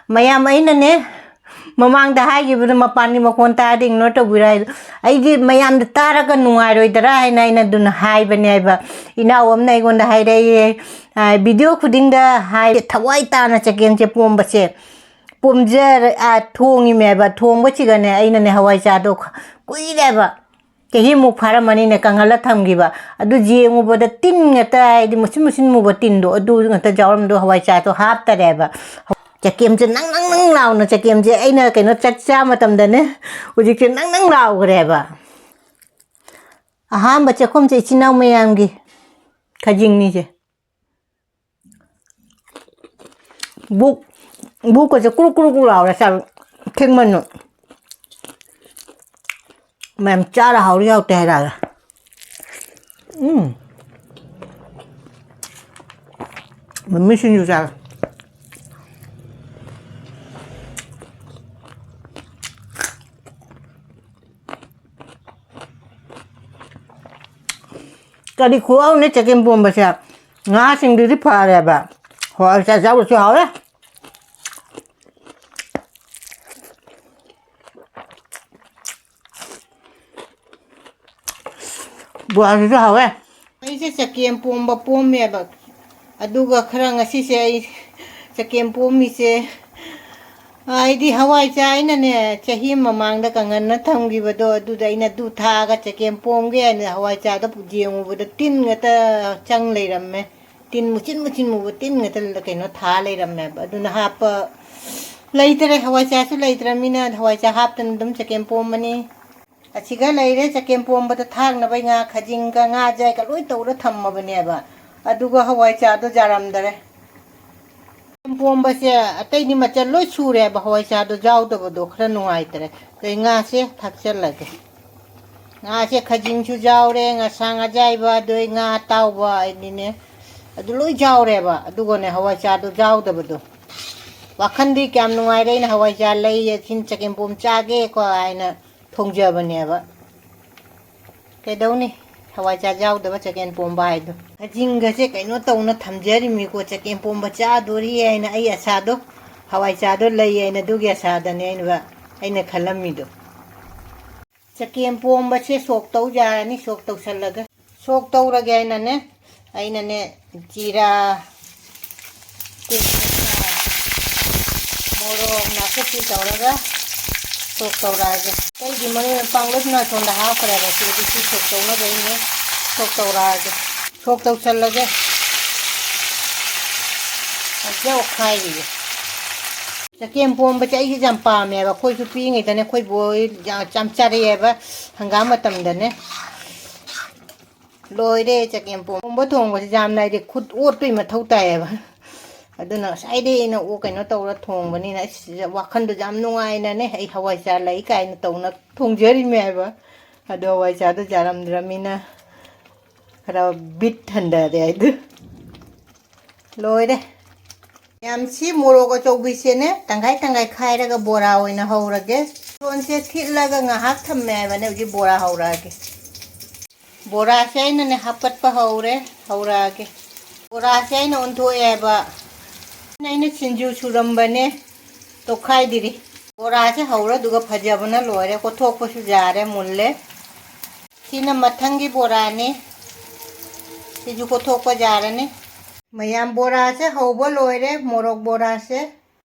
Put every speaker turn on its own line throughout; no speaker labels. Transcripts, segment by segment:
mayam ainane mamang da hai gibu mapani makon ta ding no to burai aidi mayam da taraga nuai roi dara hai nai na dun hai bani ba ina om nai gon da hai dai video khuding da hai thawai ta na chakem che pom ba che pomjer a thongi me ba thong ba chi ga ne aina ne hawai cha do kui le ba ke hi mu phara mani ne kangala tham gi ba adu je mu ba da tin nga ta ai di musin musin mu ba tin do adu nga ta jawram do hawai cha to hap ta re ba chakem je nang lao no chakem je aina ke no chak cha ma tam da ne uji ke nang lao gre ba aha ba chakom che chinau me yang gi khajing ni je buk ko je kuru lao ra sa theng man no mềm cha là hậu rau tè rồi mình mới xin ra cái đi khua này chắc em buồn bà sao ngã sinh đi phá rồi bà họ sẽ giáo được cho họ đấy Bora itu hawe. Ini Chagempomba pom ya bak. Aduga kerang asi se Chagempomba se. Di hawai cha ina ne chahi mamang da kangan na thamgi bado adu da ina du tha ga Chagempomba ge ne hawai cha da pujiang bu da tin ngata chang lei ram me. Tin muchin mu tin ngata la kai no tha lei ram me. Adu na hap lei tere hawai cha su lei tere mina hawai cha hap tan dum Chagempomba ni. Achiga leire Chagempomba da thang na bai nga khajing ka nga jai ka loi to da tham ma bane ba aduga hawai cha do jaram dare Chagempomba se atai ni machal loi sure ba hawai cha do jaw do do khra nuai tare kai nga se thak chal lage nga se khajing chu jaw re nga sang a jai ba doi nga taw ba ni ne adu loi jaw re ba adugo ne hawai cha do jaw do do wakhandi kyam nuai re na hawai cha lei ye chin Chagempomba cha ge ko ai na thong ja bane ba kai dau ni hawai cha jaw da Chagempomba ai do jinga se kai no taw na thamjari mi ko Chagempomba cha do ri ai na ai asa do hawai cha do lai ai na du ge sa da ne ba ai na khalam mi do Chagempomba se sok taw ja ni sok taw salaga sok taw ra ge na ne jira moro na ko ti taw ra sok taw ra ge kai di mani panglus na chon da ha kare ra si sok taw na bai ne sok taw ra ge sok taw chal lage aja khai ri Chagempomba chai jam pa me ba khoi su pi ngai ta ne khoi boi cham cha re ba hangam ma tam da ne loi de Chagempomba thong ba jam nai de khut ot tui ma thau tai ba aduna sai de na o kai no taw ra thong ba ni na wakhan do jam nungai na ne ai hawai cha lai kai na taw na thong jeri me ba ado hawai cha do jaram dramina kara bit thanda de ai du loi de yam si moro ko chobi se ne tangai khai ra ga bora oina haura ge ton se thilla ga nga hak tham me ba ne ji bora haura ge bora se ne hapat pa haura ge bora se ne on tho e ba naina Singju suram bane to khai diri bora se haura duga phajabana loire ko thok pa su jare mulle sina mathangi bora ne siju ko thok pa jare ne mayam bora se hauba loire morok bora se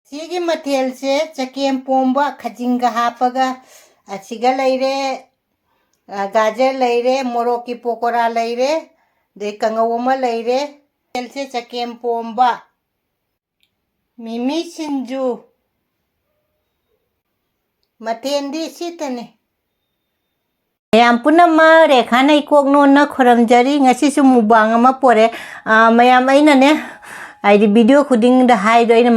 sigi Mathel se Chagempomba khajinga hapaga achiga leire gajar leire morok ki pokora leire de kangawoma leire Mathel se Chagempomba Mimi Singju Matendi sitane mayam punama rekha nai kok no na khoram jari ngasi su mubang ama pore mayam aina ne ai di video khuding da hai do ina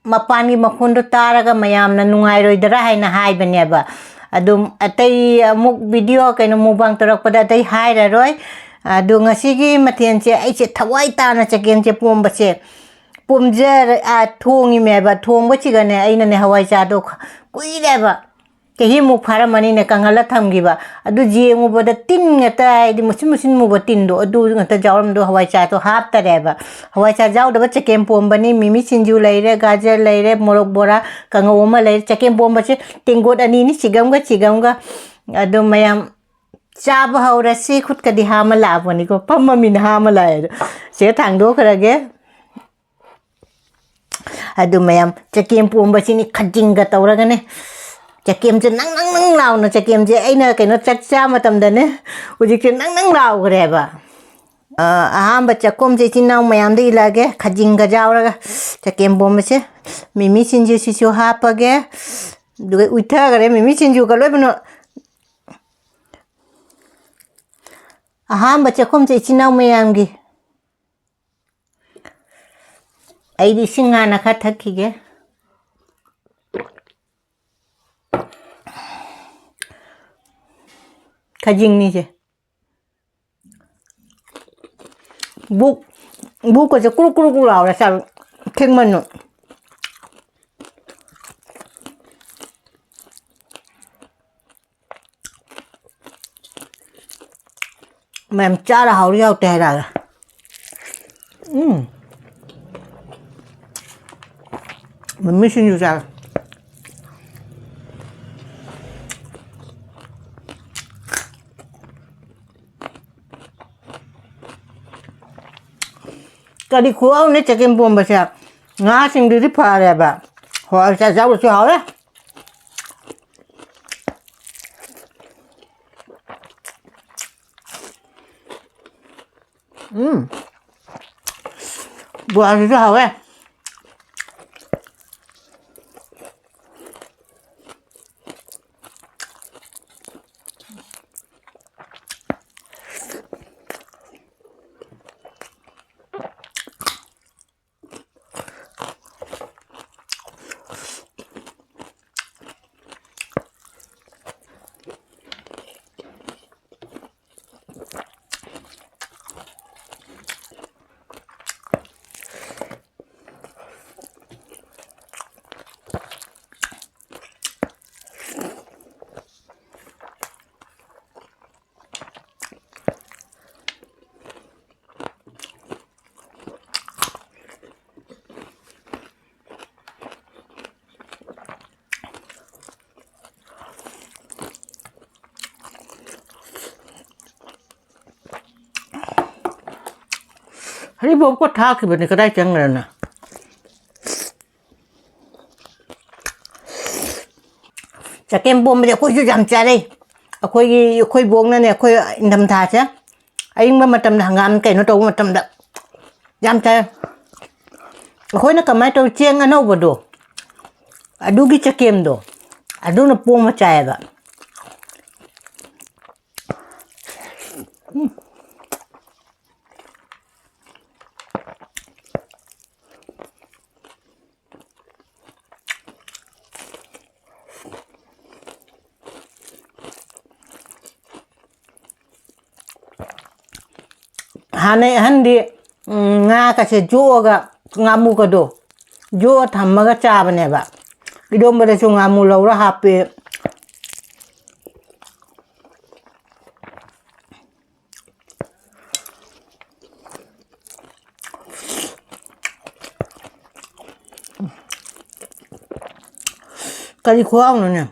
mapan gi makhon do taraga mayam na nungai roi dara hai na hai bane ba adum atai muk video kaino mubang torak pada atai hai ra roi adu ngasi gi mathen che ai che thawai ta na Chagempomba che pomjer a thongi me ba thong ba chi ga ne aina ne hawai cha do kui le ba ꯆꯍꯤ ꯃꯨꯛ ꯐꯥꯔꯝꯃꯅꯤꯅꯦ ꯀꯪꯍꯜꯂ ꯊꯝꯈꯤꯕ ꯑꯗꯨ ꯌꯦꯡꯉꯨꯕꯗ ꯇꯤꯟ ꯉꯥꯛꯇ ꯍꯥꯏꯗꯤ ꯃꯨꯁꯤꯟ ꯃꯨꯁꯤꯟ ꯃꯨꯕ ꯇꯤꯟꯗꯣ ꯑꯗꯨ ꯉꯥꯛꯇ ꯌꯥꯎꯔꯝꯗꯣ ꯍꯋꯥꯏꯆꯥꯔꯗꯣ ꯍꯥꯞꯇꯔꯦꯕ ꯍꯋꯥꯏꯆꯥꯔ ꯌꯥꯎꯗꯕ ꯆꯒꯦꯝꯄꯣꯝꯕꯅꯤ ꯃꯤꯃꯤ ꯁꯤꯡꯖꯨ ꯂꯩꯔꯦ ꯒꯥꯖꯔ ꯂꯩꯔꯦ ꯃꯣꯔꯣꯛ ꯕꯣꯔꯥ ꯀꯥꯡꯉꯧ ꯑꯃ ꯂꯩꯔꯦ ꯆꯒꯦꯝꯄꯣꯝꯕꯁꯦ ꯇꯦꯡꯒꯣꯠ ꯑꯅꯤꯅꯤ ꯆꯤꯒꯝꯒ ꯑꯗꯨ ꯃꯌꯥꯝ ꯆꯥꯕ ꯍꯧꯔꯁꯤ ꯈꯨꯠꯀꯗꯤ ꯍꯥꯝꯃ ꯂꯥꯛꯑꯕꯅꯤꯀꯣ ꯐꯝꯃꯃꯤꯅ ꯍꯥꯝꯃ ꯂꯥꯛꯑꯦ ꯁꯤꯗ ꯊꯥꯡꯗꯣꯛꯈ꯭ꯔꯒꯦ ꯑꯗꯨ ꯃꯌꯥꯝ ꯆꯒꯦꯝꯄꯣꯝꯕꯁꯤꯅꯤ ꯈꯖꯤꯡꯒ ꯇꯧꯔꯒꯅꯦ ꯆꯒꯦꯝꯁꯦ ꯅꯪ ꯂꯥꯎꯅ ꯆꯒꯦꯝꯁꯦ ꯑꯩꯅ ꯀꯩꯅꯣ ꯆꯥꯛ ꯆꯥ ꯃꯇꯝꯗꯅꯦ ꯍꯧꯖꯤꯛꯁꯦ ꯅꯪ ꯂꯥꯎꯈ꯭ꯔꯦꯕ ꯑꯍꯥꯟꯕ ꯆꯥꯛꯈꯣꯝꯁꯦ ꯏꯆꯤꯟ ꯏꯅꯥꯎ ꯃꯌꯥꯝꯗ इलागे खजिंगा जावरगा चकेम्पोम्बसे मिमी सिंजू सिसु हापगे दुगे उठागरे मिमी सिंजू का लोबनो अहांबा चक्कोमसे इचिन इनाउ मयामगी अइदी सिंगाना खा थक्खिगे खजिंगनीसे बुक को से कुरु कुरु लावरा सा थेंगमनु मैम चारा हाउरी आउट है रागा मम्मी सिंजू सा कदी खुआओ ने चकेम्पोम्बसे nga singdu fare ba ho sa jaw so hawe buah so hawe हरी बोब को था कि बने कदाई चंग रहना चकेम्पोम्बसे कोई जो जाम चारे अखोई बोगना ने अखोई इंधम था से अइंग मतम हंगाम कइनो तौ मतम दा जाम चारे अखोई ना कमाई तौ चेंग अनौबदो अदुगी चकेमदो अदुना पोम चायबा हाने हंदी nga ka se joga ngamu ka do jo thammaga chabane ba idombare su ngamu lawra hape kali khuaw no ne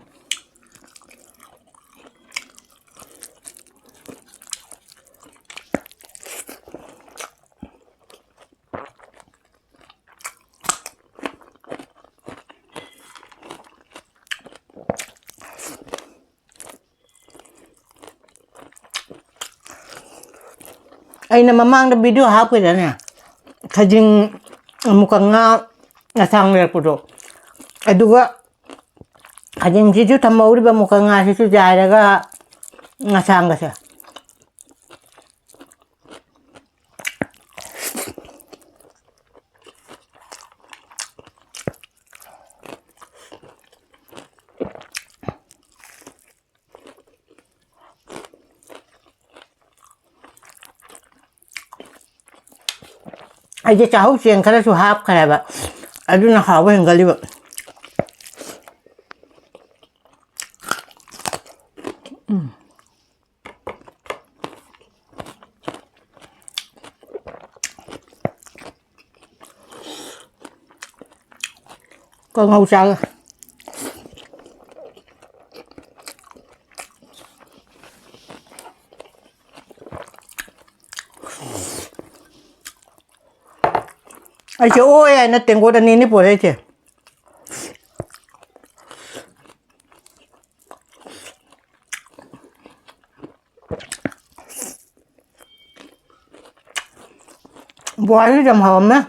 aina mamang da video hap ke ne khajing mukanga asang le pudo aduga khajing ji ju thammauri ba mukanga si su jairaga ngasang ga sa aje chahu siang kala su hap kala ba aduna hawa hengali ba Còn ngầu sao ai chứ ôi nó tiếng của đàn ní bộ đấy chứ bò cái dầm hòm á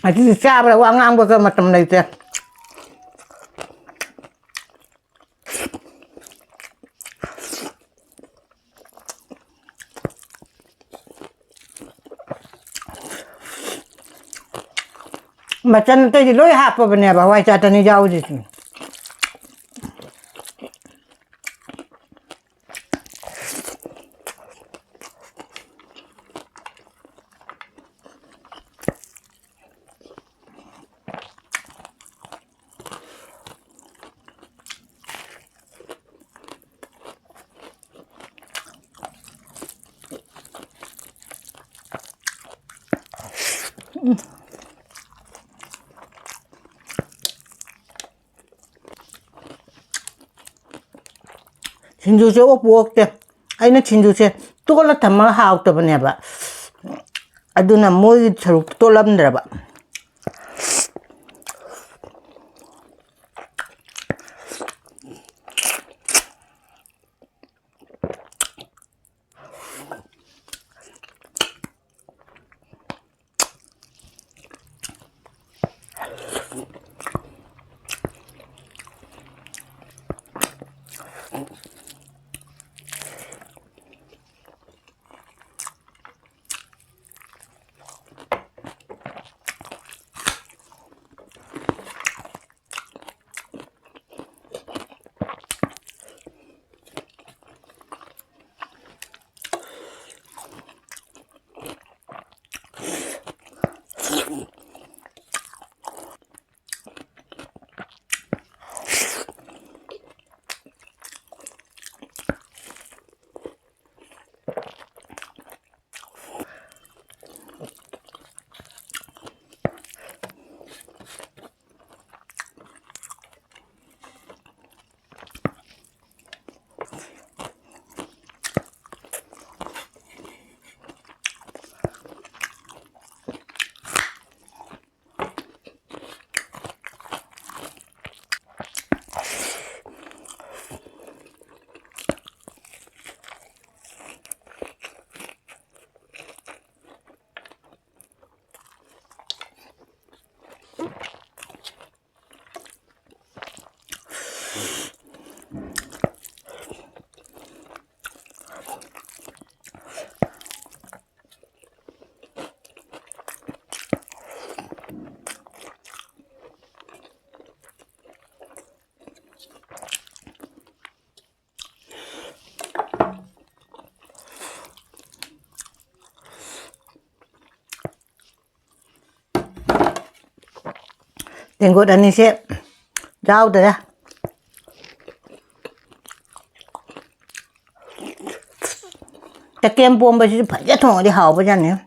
아주 짜버려 왕왕 버섯 맛좀 내지 macam tu je loi apa benda bawa cata ni jauh je tu Singju je op wok te ai na Singju je to la thamma haw to bane ba aduna moi tharuk to lam dra ba tengok dah ni siap jauh dah dah Chagempomba chứ phải rất thằng đi học với nhau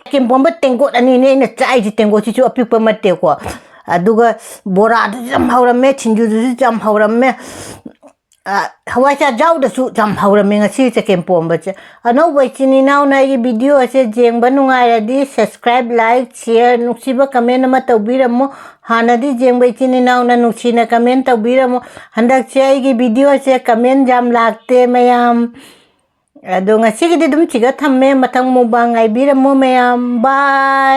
Chagempomba tenggot ani ne na chai ji tenggot chi chu apik mate ko aduga bora du jam haurame Singju du jam haurame hawai cha jau da su jam haurame ngasi Chagempomba che ano bai chini nau na gi video ase jeng ba nungai ra di subscribe like share nuksiba comment ma tawbiramo hana di jeng bai chini nau na nuksina comment tawbiramo handak che gi video ase comment jam lakte mayam ado ngasi gi dum chiga thamme mathang mubang ai biramo mayam bye